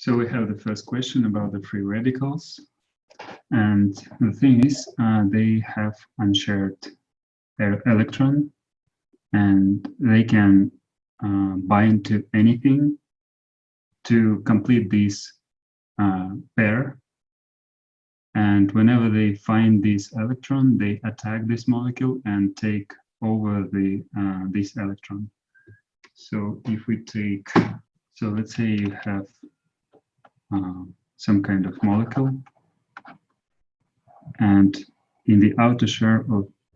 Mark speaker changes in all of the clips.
Speaker 1: So we have the first question about the free radicals. And the thing is, they have unshared electron, and they can bind to anything to complete this pair. And whenever they find this electron, they attack this molecule and take over this electron. So if we take, so let's say you have some kind of molecule, and in the outer shell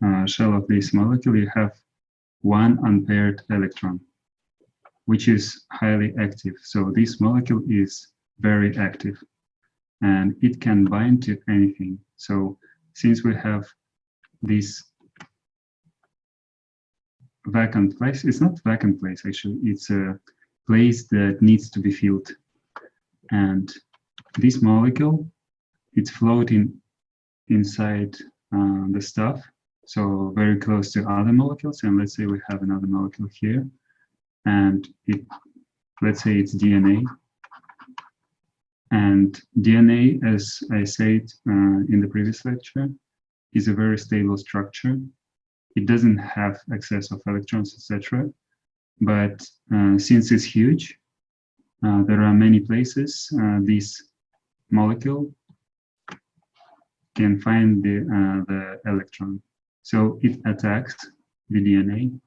Speaker 1: of this molecule, you have one unpaired electron, which is highly active. So this molecule is very active, and it can bind to anything. So since we have this vacant place, it's not vacant place actually, it's a place that needs to be filled. And this molecule, it's floating inside the stuff, so very close to other molecules. And let's say we have another molecule here, and let's say it's DNA. And DNA, as I said in the previous lecture, is a very stable structure. It doesn't have excess of electrons, etc. But since it's huge, there are many places this molecule can find the electron. So it attacks the DNA.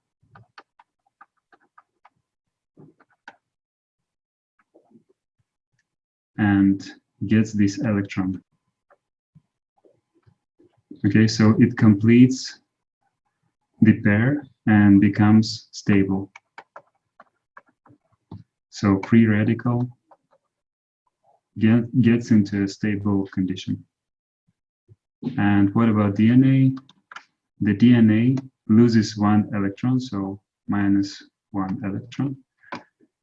Speaker 1: And gets this electron. Okay, so it completes the pair and becomes stable. So free radical gets into a stable condition. And what about DNA? The DNA loses one electron, so -1 electron.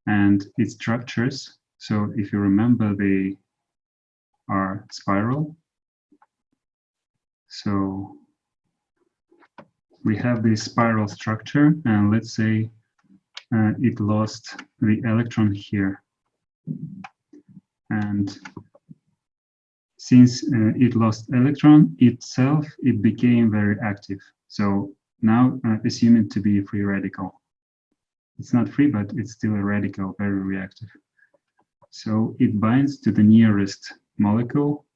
Speaker 1: And its structures, so if you remember, they are spiral. So we have this spiral structure, and let's say it lost the electron here. And since it lost electron itself, it became very active. So now assume it to be a free radical. It's not free, but it's still a radical, very reactive. So it binds to the nearest molecule,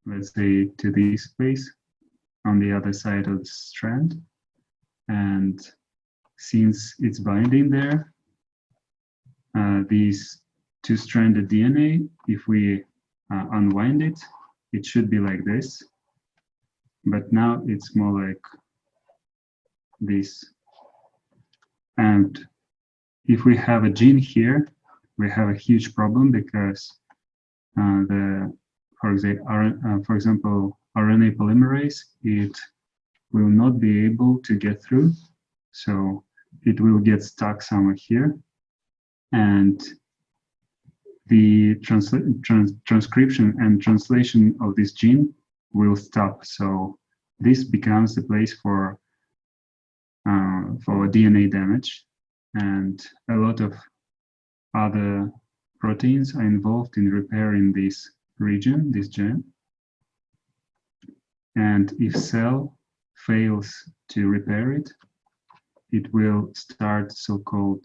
Speaker 1: let's say to this place on the other side of the strand. And since it's binding there, these two-stranded DNA, if we unwind it, it should be like this. But now it's more like this. And if we have a gene here, we have a huge problem, because for example, RNA polymerase, it will not be able to get through. So it will get stuck somewhere here. And the transcription and translation of this gene will stop. So this becomes the place for DNA damage. And a lot of other proteins are involved in repairing this region, this gene. And if cell fails to repair it, it will start so-called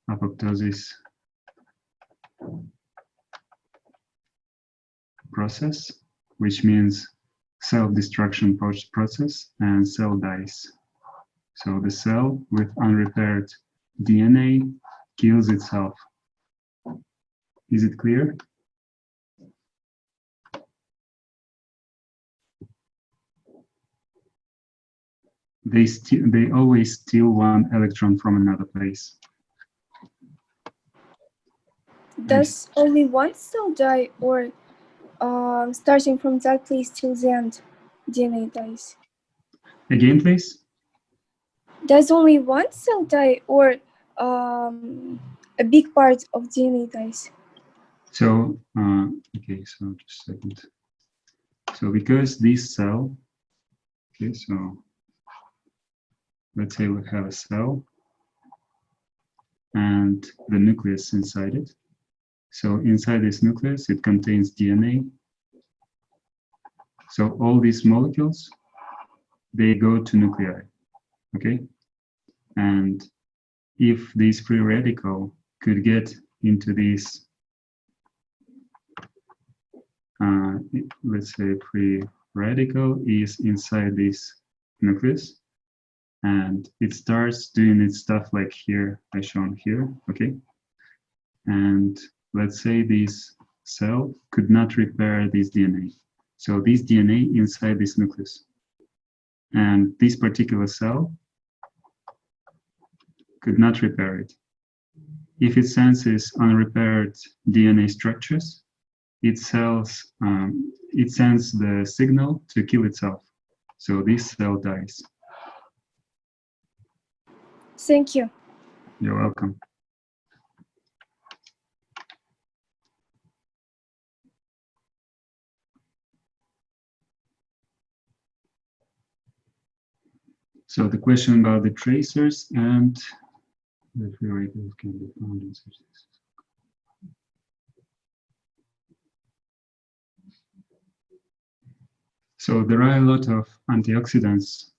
Speaker 1: apoptosis process, which means self-destruction process, and cell dies. So the cell with unrepaired DNA kills itself. Is it clear? They always steal one electron from another place.
Speaker 2: Does only one cell die, or starting from that place till the end, DNA dies?
Speaker 1: Again, please.
Speaker 2: Does only one cell die, or a big part of DNA dies?
Speaker 1: So, okay, so just a second. So because this cell, okay, so let's say we have a cell, and the nucleus inside it. So inside this nucleus, it contains DNA. So all these molecules, they go to nuclei, okay? And if this free radical could get into this, let's say free radical is inside this nucleus, and it starts doing its stuff like here, as shown here, okay? And let's say this cell could not repair this DNA. So this DNA inside this nucleus. And this particular cell could not repair it. If it senses unrepaired DNA structures, it sends the signal to kill itself. So this cell dies.
Speaker 2: Thank you.
Speaker 1: You're welcome. So the question about the tracers and the free radicals can be found in such cases. So there are a lot of antioxidants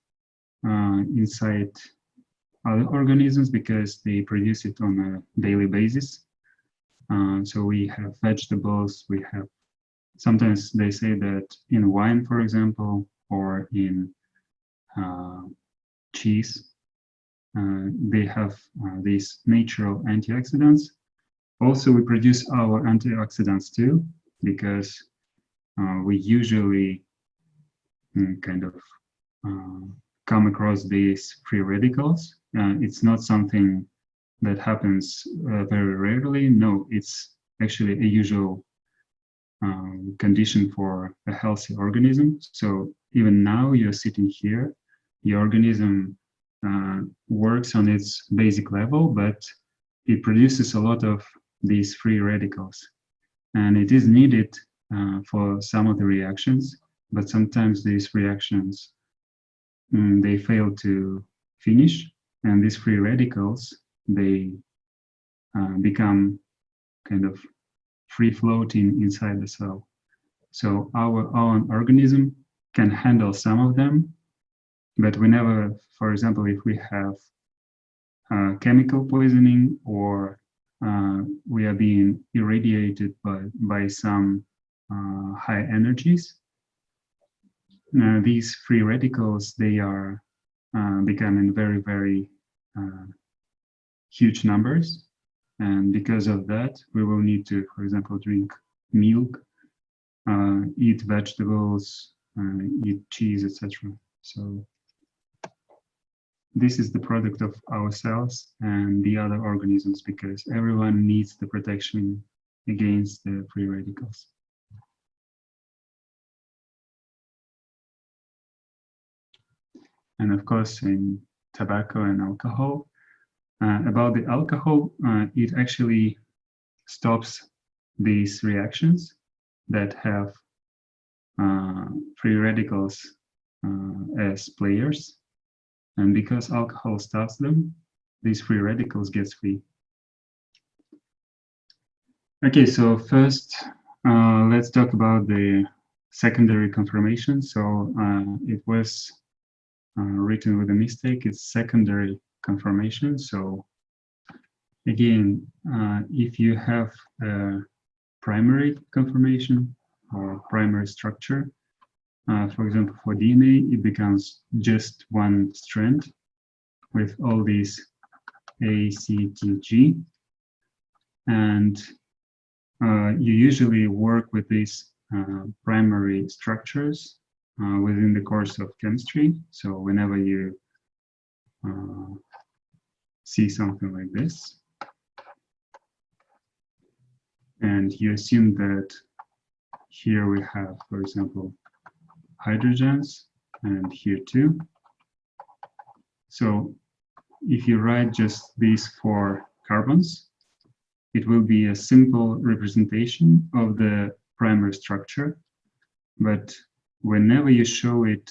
Speaker 1: inside other organisms because they produce it on a daily basis. So we have vegetables, we have, sometimes they say that in wine, for example, or in cheese, they have these natural antioxidants. Also, we produce our antioxidants too, because we usually kind of come across these free radicals. It's not something that happens very rarely. No, it's actually a usual condition for a healthy organism. So even now you're sitting here, your organism works on its basic level, but it produces a lot of these free radicals. And it is needed for some of the reactions, but sometimes these reactions, they fail to finish, and these free radicals, they become kind of free floating inside the cell. So our own organism can handle some of them, but whenever, for example, if we have chemical poisoning or we are being irradiated by some high energies, these free radicals, they are becoming very, very huge numbers. And because of that, we will need to, for example, drink milk, eat vegetables, eat cheese, etc. So this is the product of our cells and the other organisms, because everyone needs the protection against the free radicals. And of course, in tobacco and alcohol, about the alcohol, it actually stops these reactions that have free radicals as players. And because alcohol stops them, these free radicals get free. Okay, so first, let's talk about the secondary conformation. So it was written with a mistake. It's secondary conformation. So again, if you have a primary conformation or primary structure, for example, for DNA, it becomes just one strand with all these A, C, T, G. And you usually work with these primary structures within the course of chemistry. So whenever you see something like this, and you assume that here we have, for example, hydrogens, and here too. So if you write just these 4 carbons, it will be a simple representation of the primary structure. But whenever you show it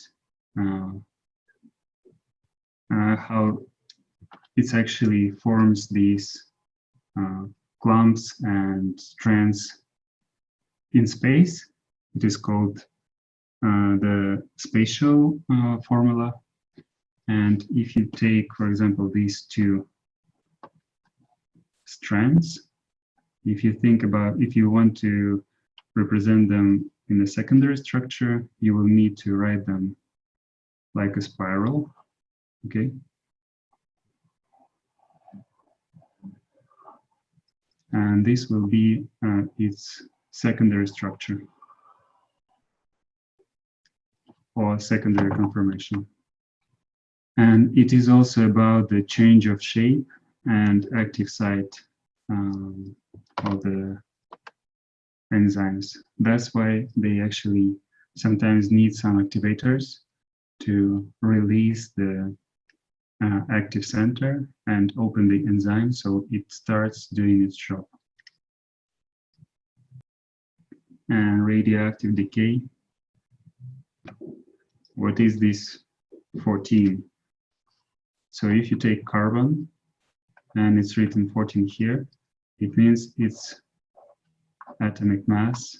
Speaker 1: how it actually forms these clumps and strands in space. It is called the spatial formula. And if you take, for example, these two strands, if you think about, if you want to represent them in a secondary structure, you will need to write them like a spiral, okay? And this will be its secondary structure or secondary conformation. And it is also about the change of shape and active site of the enzymes. That's why they actually sometimes need some activators to release the active center and open the enzyme so it starts doing its job. And radioactive decay. What is this 14? So if you take carbon and it's written 14 here, it means its atomic mass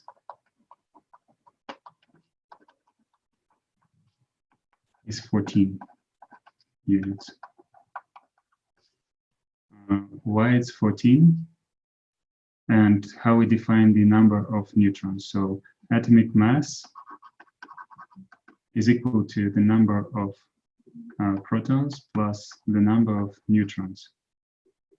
Speaker 1: is 14 units. Why it's 14 and how we define the number of neutrons. So atomic mass is equal to the number of protons plus the number of neutrons.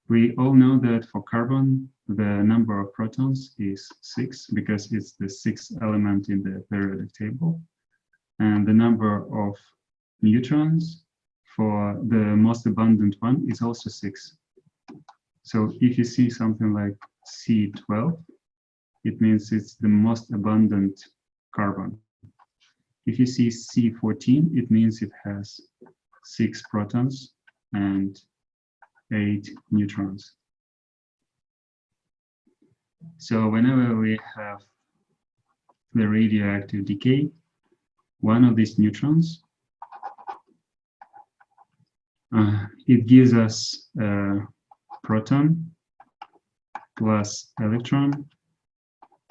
Speaker 1: We all know that for carbon, the number of protons is 6 because it's the 6th element in the periodic table. And the number of neutrons for the most abundant one is also 6. So if you see something like C12, it means it's the most abundant carbon. If you see C14, it means it has 6 protons and 8 neutrons. So whenever we have the radioactive decay, one of these neutrons, it gives us a proton plus electron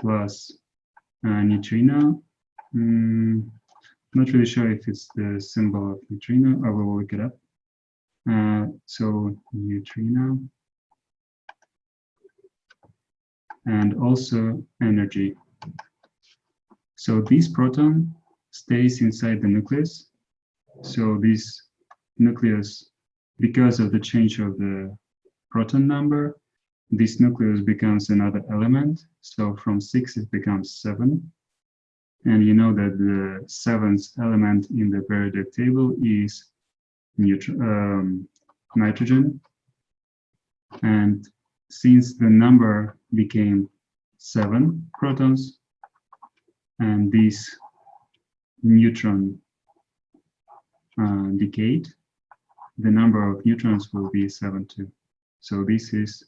Speaker 1: plus neutrino. Not really sure if it's the symbol of neutrino. I will look it up. So neutrino and also energy. So this proton stays inside the nucleus. So this nucleus, because of the change of the proton number, this nucleus becomes another element. So from 6 it becomes 7. And you know that the 7th element in the periodic table is nitrogen. And since the number became 7 protons, and this neutron decayed, the number of neutrons will be 7 too. So this is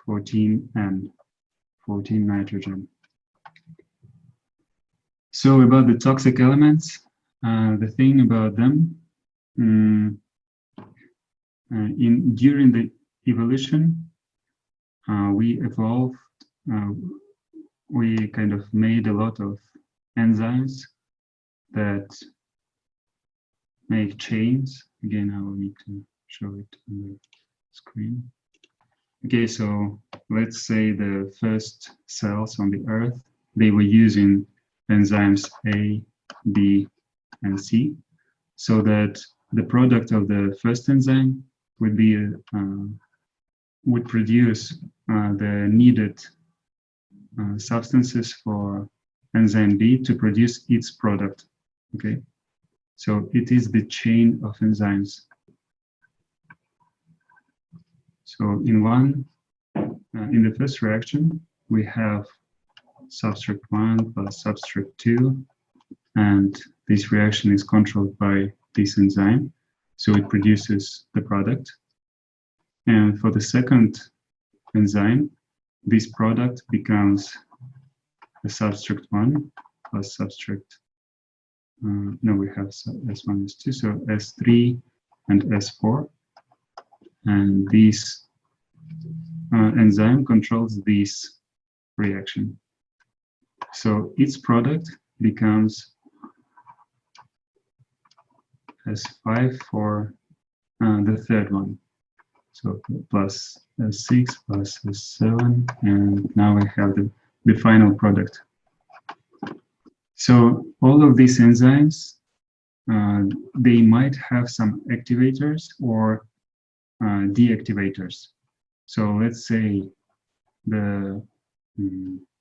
Speaker 1: 14 and 14 nitrogen. So about the toxic elements, the thing about them, during the evolution, we evolved, we kind of made a lot of enzymes that make chains. Again, I will need to show it on the screen. Okay, so let's say the first cells on the Earth, they were using enzymes A, B, and C, so that the product of the first enzyme would be would produce the needed substances for enzyme B to produce its product. Okay, so it is the chain of enzymes. So in the first reaction, we have substrate 1 plus substrate 2, and this reaction is controlled by this enzyme, so it produces the product. And for the second enzyme, this product becomes the substrate 1 plus substrate, no, we have S1, S2, so S3 and S4. And this enzyme controls this reaction. So its product becomes S5 for the third one. So plus S6 plus S7, and now we have the final product. So all of these enzymes, they might have some activators or deactivators. So let's say the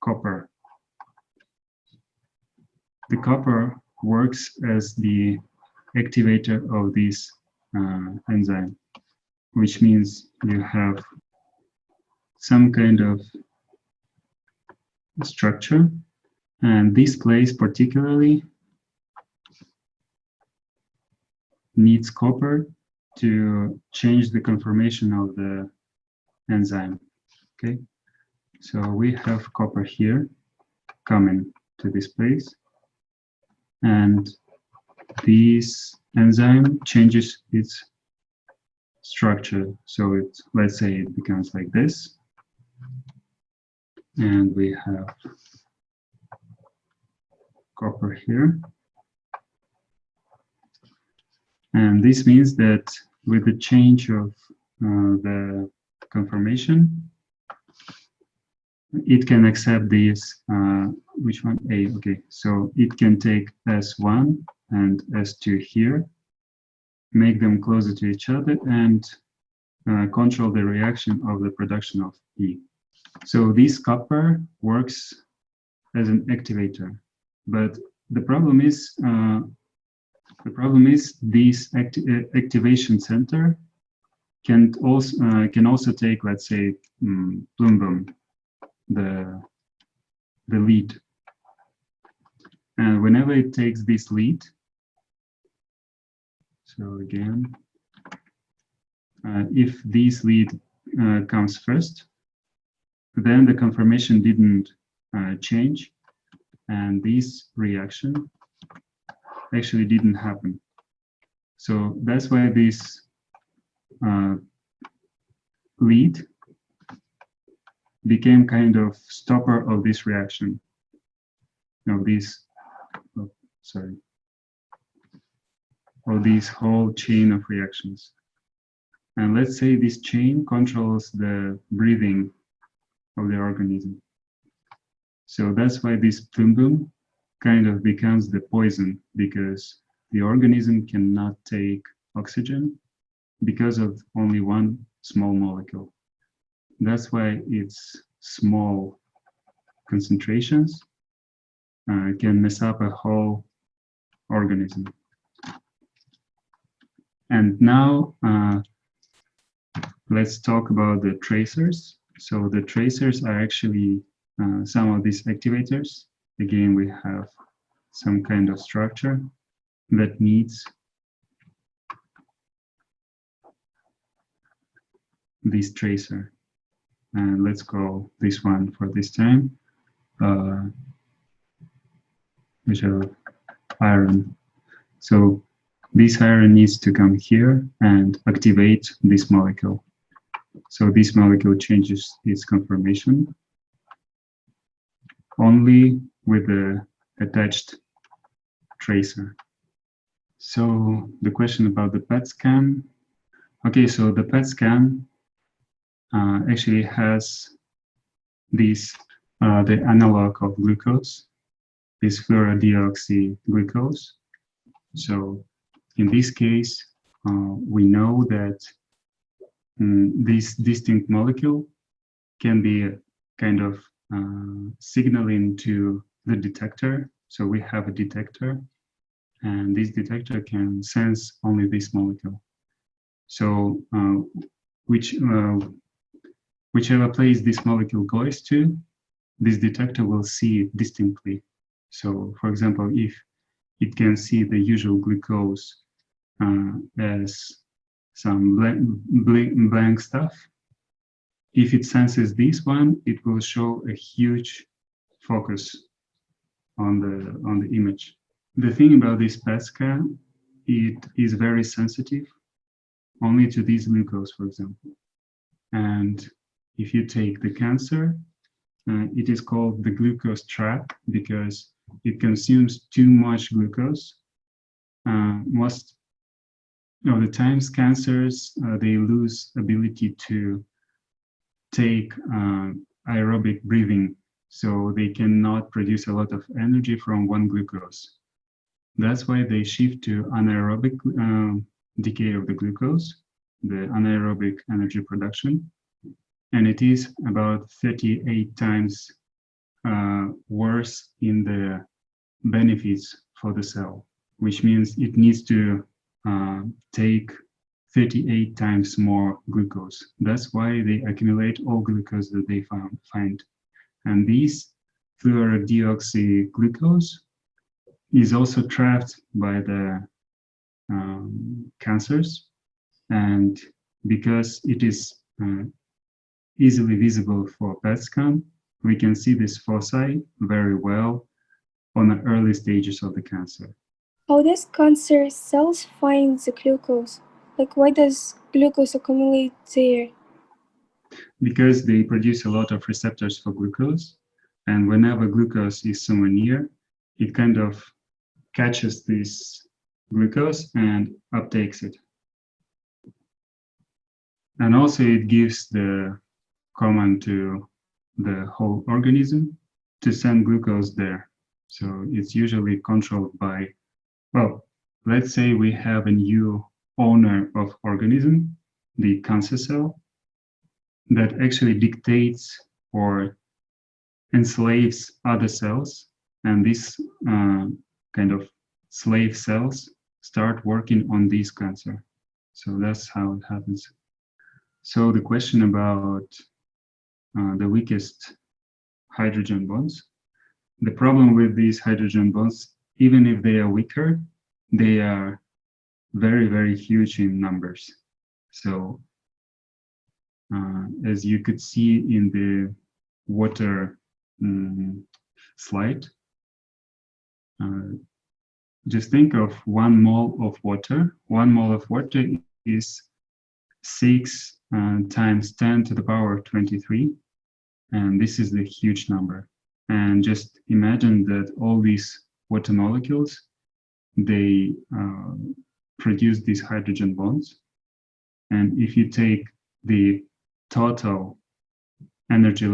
Speaker 1: copper. The copper works as the activator of this enzyme, which means you have some kind of structure, and this place particularly needs copper to change the conformation of the enzyme. Okay, so we have copper here coming to this place, and this enzyme changes its structure. So it, let's say it becomes like this, and we have copper here. And this means that with the change of the conformation, it can accept this, which one? A, okay. So it can take S1 and S2 here, make them closer to each other, and control the reaction of the production of E. So this copper works as an activator, but the problem is this activation center can also take, let's say, plumbum, the lead, and whenever it takes this lead, so again, if this lead comes first, then the conformation didn't change, and this reaction actually didn't happen. So that's why this lead became kind of stopper of this reaction. Of this, sorry, of this whole chain of reactions. And let's say this chain controls the breathing of the organism. So that's why this plumbum kind of becomes the poison, because the organism cannot take oxygen because of only one small molecule. That's why its small concentrations can mess up a whole organism. And now let's talk about the tracers. So the tracers are actually some of these activators. Again, we have some kind of structure that needs this tracer. And let's call this one for this time, which are iron. So this iron needs to come here and activate this molecule. So this molecule changes its conformation only with the attached tracer. So the question about the PET scan. Okay, so the PET scan actually has this, the analog of glucose, is fluorodeoxyglucose. So in this case, we know that this distinct molecule can be kind of signaling to the detector. So we have a detector, and this detector can sense only this molecule. So whichever place this molecule goes to, this detector will see it distinctly. So for example, if it can see the usual glucose as some blank stuff, if it senses this one, it will show a huge focus on the image. The thing about this PET scan, it is very sensitive only to this glucose, for example. And if you take the cancer, it is called the glucose trap because it consumes too much glucose. Most of the times, cancers, they lose ability to take aerobic breathing, so they cannot produce a lot of energy from one glucose. That's why they shift to anaerobic decay of the glucose, the anaerobic energy production. And it is about 38 times worse in the benefits for the cell, which means it needs to take 38 times more glucose. That's why they accumulate all glucose that they find. And this fluorodeoxyglucose is also trapped by the cancers. And because it is easily visible for PET scan, we can see this foci very well on the early stages of the cancer.
Speaker 2: How does cancer cells find the glucose? Like, why does glucose accumulate there?
Speaker 1: Because they produce a lot of receptors for glucose, and whenever glucose is somewhere near, it kind of catches this glucose and uptakes it. And also it gives the command to the whole organism to send glucose there. So it's usually controlled by, well, let's say we have a new owner of organism, the cancer cell, that actually dictates or enslaves other cells, and these kind of slave cells start working on this cancer. So that's how it happens. So the question about the weakest hydrogen bonds, the problem with these hydrogen bonds, even if they are weaker, they are very, very huge in numbers. So as you could see in the water slide, just think of 1 mole of water. 1 mole of water is 6 times 10 to the power of 23. And this is the huge number. And just imagine that all these water molecules, they produce these hydrogen bonds. And if you take the total energy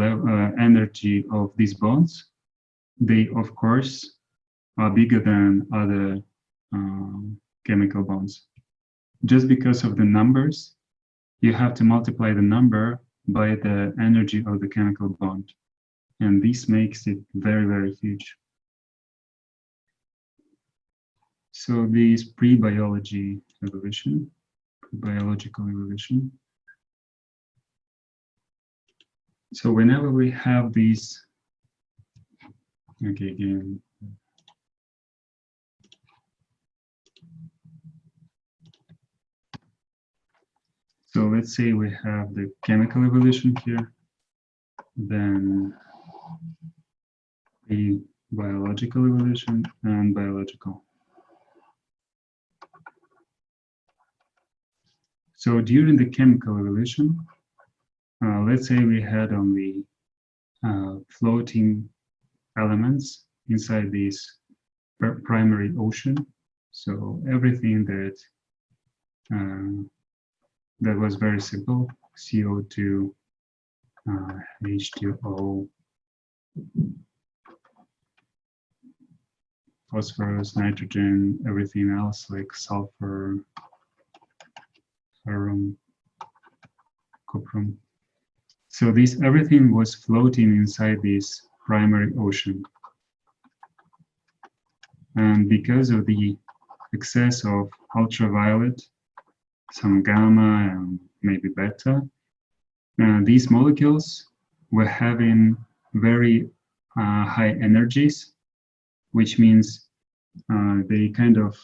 Speaker 1: of these bonds, they of course are bigger than other chemical bonds. Just because of the numbers, you have to multiply the number by the energy of the chemical bond. And this makes it very, very huge. So this pre-biological evolution. So whenever we have these, okay, again. So let's say we have the chemical evolution here, then the biological evolution and biological. So during the chemical evolution, let's say we had only floating elements inside this primary ocean. So everything that that was very simple, CO2, H2O, phosphorus, nitrogen, everything else like sulfur, ferrum, cuprum. So this everything was floating inside this primary ocean. And because of the excess of ultraviolet, some gamma and maybe beta, these molecules were having very high energies, which means they kind of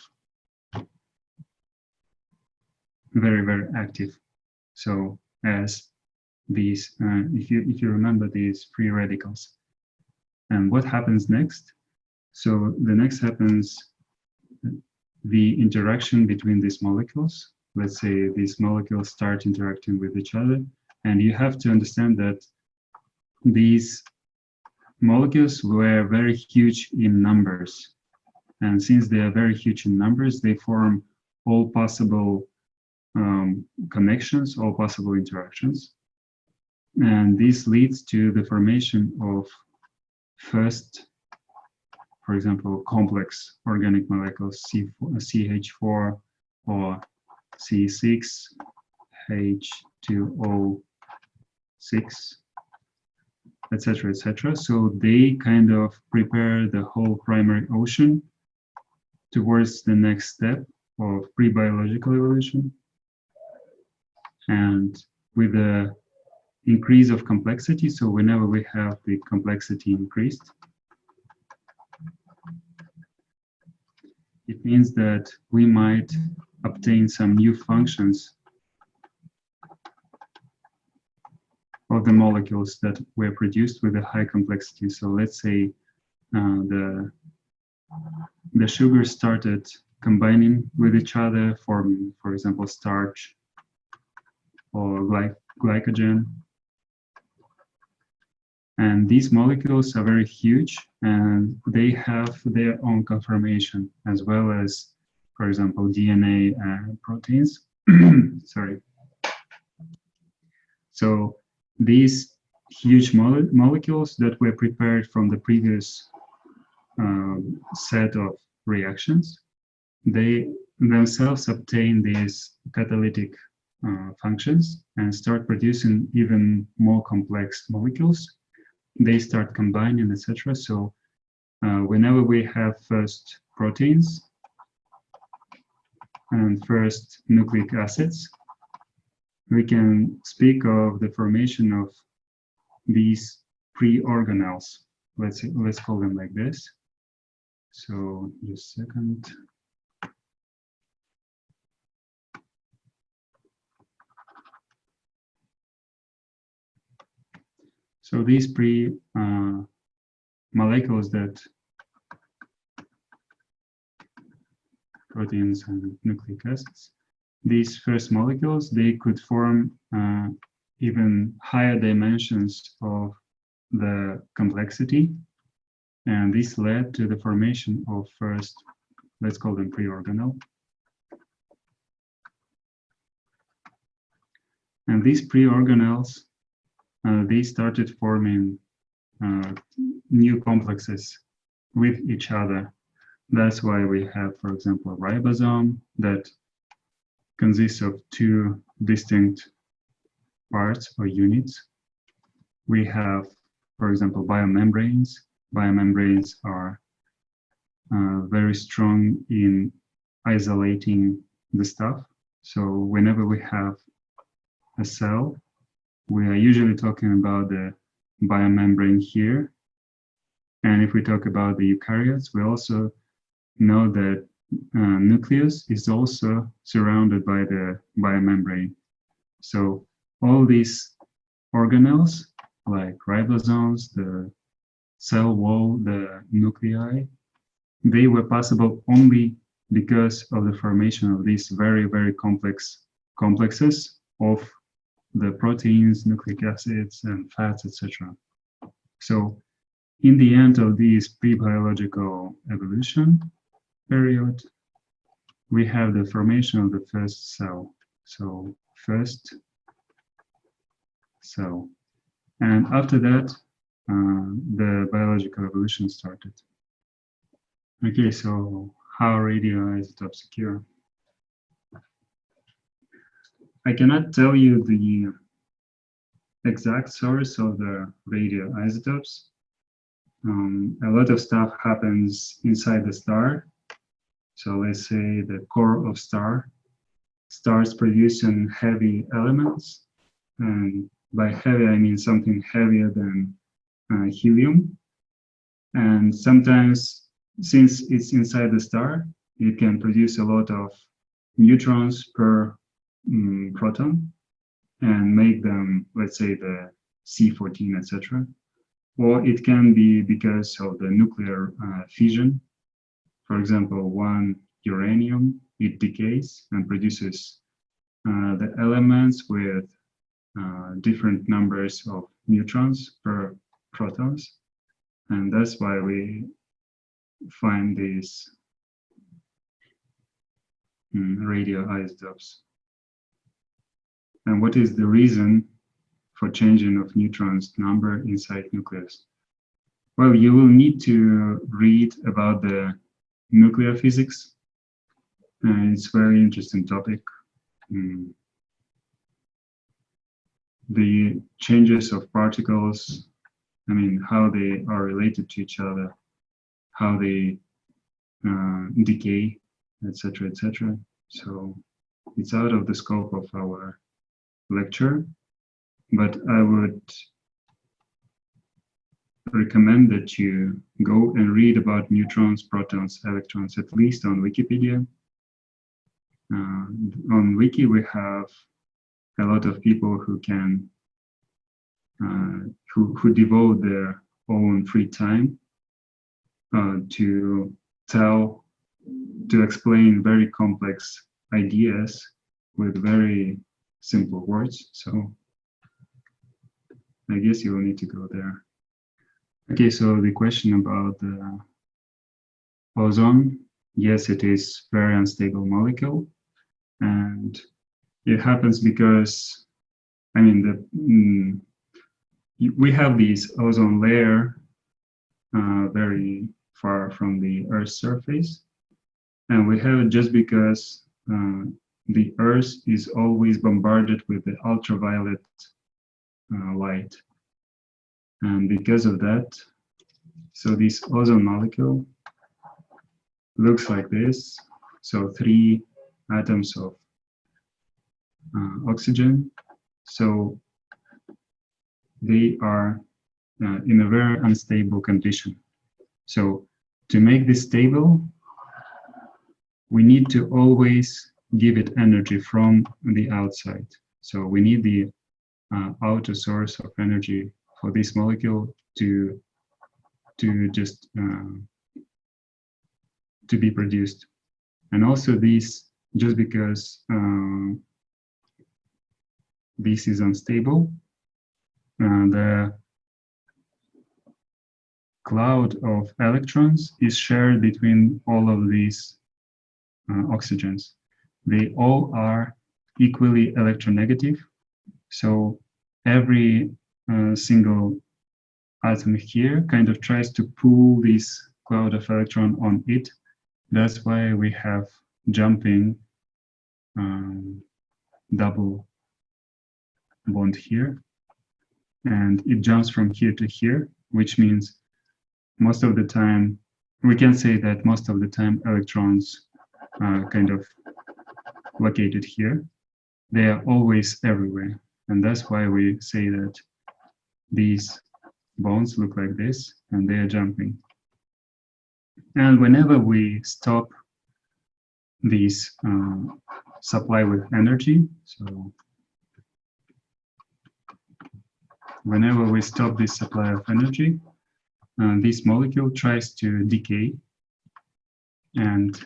Speaker 1: very, very active. So as these, if you remember these free radicals. And what happens next? So the next happens the interaction between these molecules. Let's say these molecules start interacting with each other, And you have to understand that these molecules were very huge in numbers. And since they are very huge in numbers, they form all possible connections, all possible interactions. And this leads to the formation of first, for example, complex organic molecules, CH4 or C6H2O6, etc., etc. So they kind of prepare the whole primary ocean towards the next step of pre-biological evolution. And with the increase of complexity, so whenever we have the complexity increased, it means that we might obtain some new functions of the molecules that were produced with a high complexity. So let's say the sugars started combining with each other, forming, for example, starch or glycogen. And these molecules are very huge, and they have their own conformation, as well as, for example, DNA and proteins. Sorry. So these huge molecules that were prepared from the previous set of reactions, they themselves obtain these catalytic functions and start producing even more complex molecules. They start combining, etc. So whenever we have first proteins and first nucleic acids, we can speak of the formation of these pre-organelles. Let's call them like this. So just a second. So these molecules that proteins and nucleic acids, these first molecules, they could form even higher dimensions of the complexity. And this led to the formation of first, let's call them pre-organelle. And these pre-organelles, they started forming new complexes with each other. That's why we have, for example, a ribosome that consists of two distinct parts or units. We have, for example, biomembranes. Biomembranes are very strong in isolating the stuff. So whenever we have a cell, we are usually talking about the biomembrane here. And if we talk about the eukaryotes, we also know that nucleus is also surrounded by the biomembrane. So all these organelles, like ribosomes, the cell wall, the nuclei, they were possible only because of the formation of these very, very complex complexes of the proteins, nucleic acids, and fats, etc. So in the end of this pre-biological evolution period, we have the formation of the first cell. So first cell. And after that, the biological evolution started. Okay, so how radioisotopes occur? I cannot tell you the exact source of the radioisotopes. A lot of stuff happens inside the star. So let's say the core of star starts producing heavy elements. And by heavy, I mean something heavier than helium. And sometimes, since it's inside the star, it can produce a lot of neutrons per proton and make them, let's say, the C14, etc. Or it can be because of the nuclear fission. For example, one uranium, it decays and produces the elements with different numbers of neutrons per protons. And that's why we find these radioisotopes. And what is the reason for changing of neutrons number inside nucleus? Well, you will need to read about the nuclear physics. It's a very interesting topic. The changes of particles, I mean, how they are related to each other, how they decay, etc., etc. So it's out of the scope of our lecture, but I would recommend that you go and read about neutrons, protons, electrons, at least on Wikipedia. On Wiki, we have a lot of people who can, who devote their own free time to explain very complex ideas with very simple words. So I guess you will need to go there. Okay, so the question about the ozone, yes, it is very unstable molecule, and it happens because, I mean, we have this ozone layer very far from the Earth's surface, and we have it just because the Earth is always bombarded with the ultraviolet light. And because of that, so this ozone molecule looks like this. So 3 atoms of oxygen. So they are in a very unstable condition. So to make this stable, we need to always give it energy from the outside. So we need the outer source of energy for this molecule to just to be produced. And also this, just because this is unstable, the cloud of electrons is shared between all of these oxygens. They all are equally electronegative. So every single atom here kind of tries to pull this cloud of electron on it. That's why we have jumping double bond here. And it jumps from here to here, which means most of the time, we can say that most of the time electrons are kind of located here. They are always everywhere. And that's why we say that these bonds look like this and they are jumping. And whenever we stop this supply with energy, so whenever we stop this supply of energy, this molecule tries to decay, and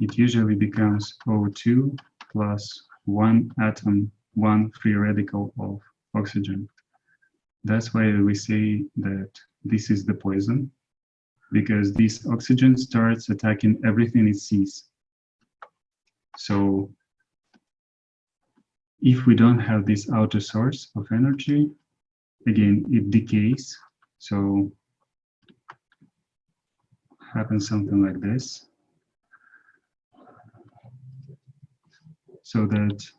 Speaker 1: it usually becomes O2 plus 1 atom, 1 free radical of oxygen. That's why we say that this is the poison, because this oxygen starts attacking everything it sees. So if we don't have this outer source of energy, again, it decays. So happens something like this. So that,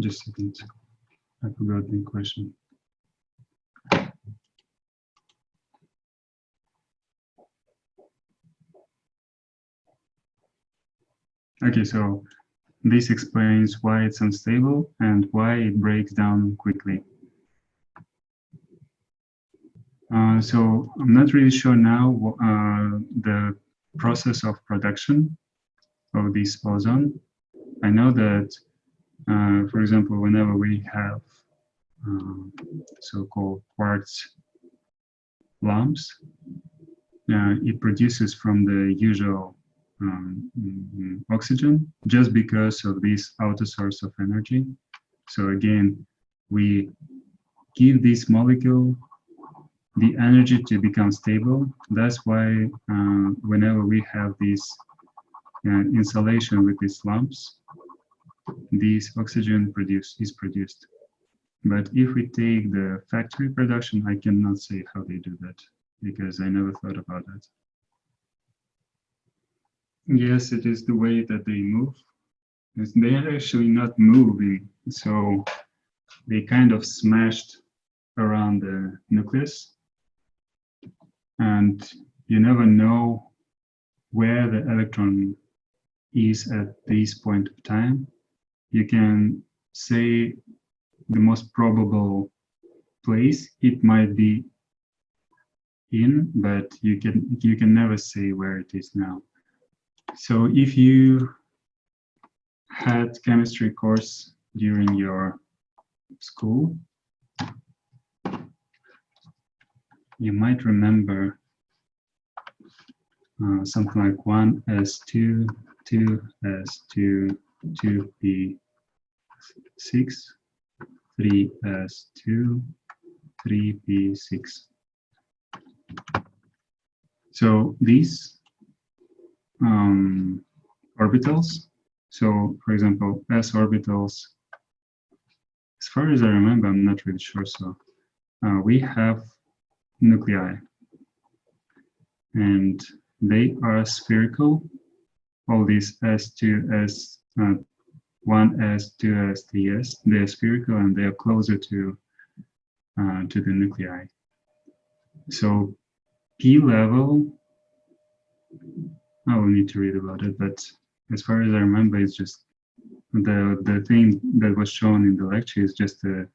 Speaker 1: just a second, I forgot the question. Okay, so this explains why it's unstable and why it breaks down quickly. So I'm not really sure now the process of production of this ozone. I know that, for example, whenever we have so-called quartz lamps, it produces from the usual oxygen just because of this outer source of energy. So again, we give this molecule the energy to become stable. That's why whenever we have this insulation with these lumps, this oxygen is produced. But if we take the factory production, I cannot say how they do that because I never thought about that. Yes, it is the way that they move. They are actually not moving, so they kind of smashed around the nucleus, and you never know where the electron is at this point of time. You can say the most probable place it might be in, but you can never say where it is now. So if you had chemistry course during your school, you might remember something like 1s2, 2s2, 2p6, 3s2, 3p6. So these orbitals, so for example, s orbitals, as far as I remember, I'm not really sure, so we have nuclei, and they are spherical. All these S2, S1, S2, S, 3S, they are spherical and they are closer to the nuclei. So P level, I will need to read about it, but as far as I remember, it's just the thing that was shown in the lecture is just a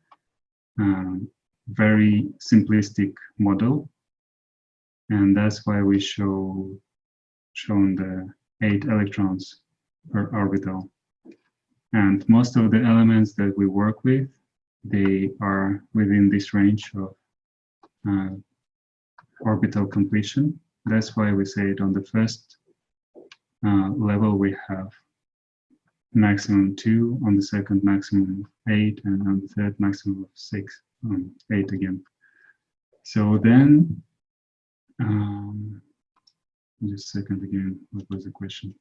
Speaker 1: very simplistic model, and that's why we shown the 8 electrons per orbital. And most of the elements that we work with, they are within this range of orbital completion. That's why we say it on the first level we have maximum 2, on the second maximum 8, and on the third maximum of 6, 8 again. So then, just a second again, what was the question?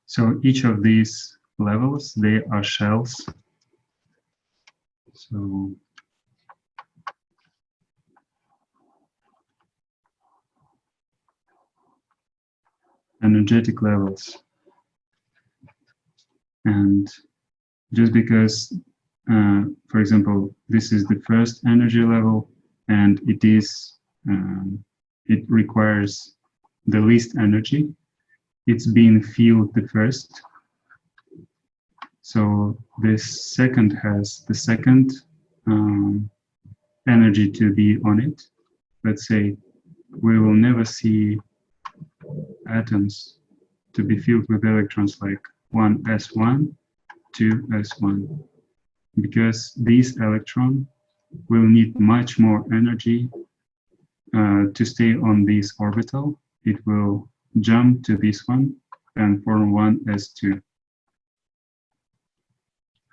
Speaker 1: So each of these levels, they are shells. So energetic levels. And just because, for example, this is the first energy level, and it requires the least energy, it's being filled the first. So this second has the second energy to be on it. Let's say we will never see atoms to be filled with electrons like 1s1, 2s1, because this electron will need much more energy to stay on this orbital. It will jump to this one and form 1s2.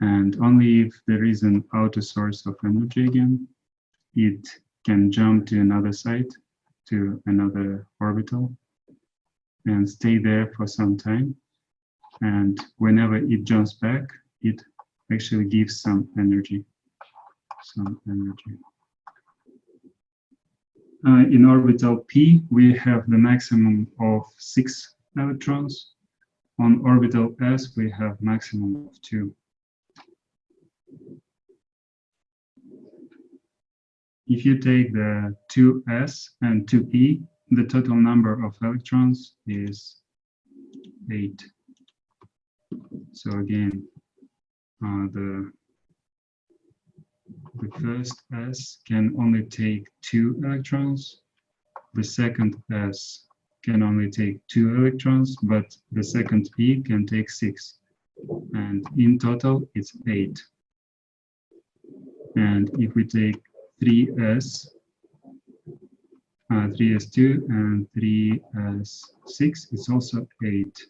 Speaker 1: And only if there is an outer source of energy again, it can jump to another site, to another orbital, and stay there for some time. And whenever it jumps back, it actually gives some energy. In orbital P, we have the maximum of 6 electrons. On orbital S, we have maximum of 2. If you take the 2s and 2p, the total number of electrons is 8. So again, the first S can only take 2 electrons. The second S can only take 2 electrons, but the second P can take 6. and in total it's 8. And if we take 3s, 3s2 and 3s6, it's also 8.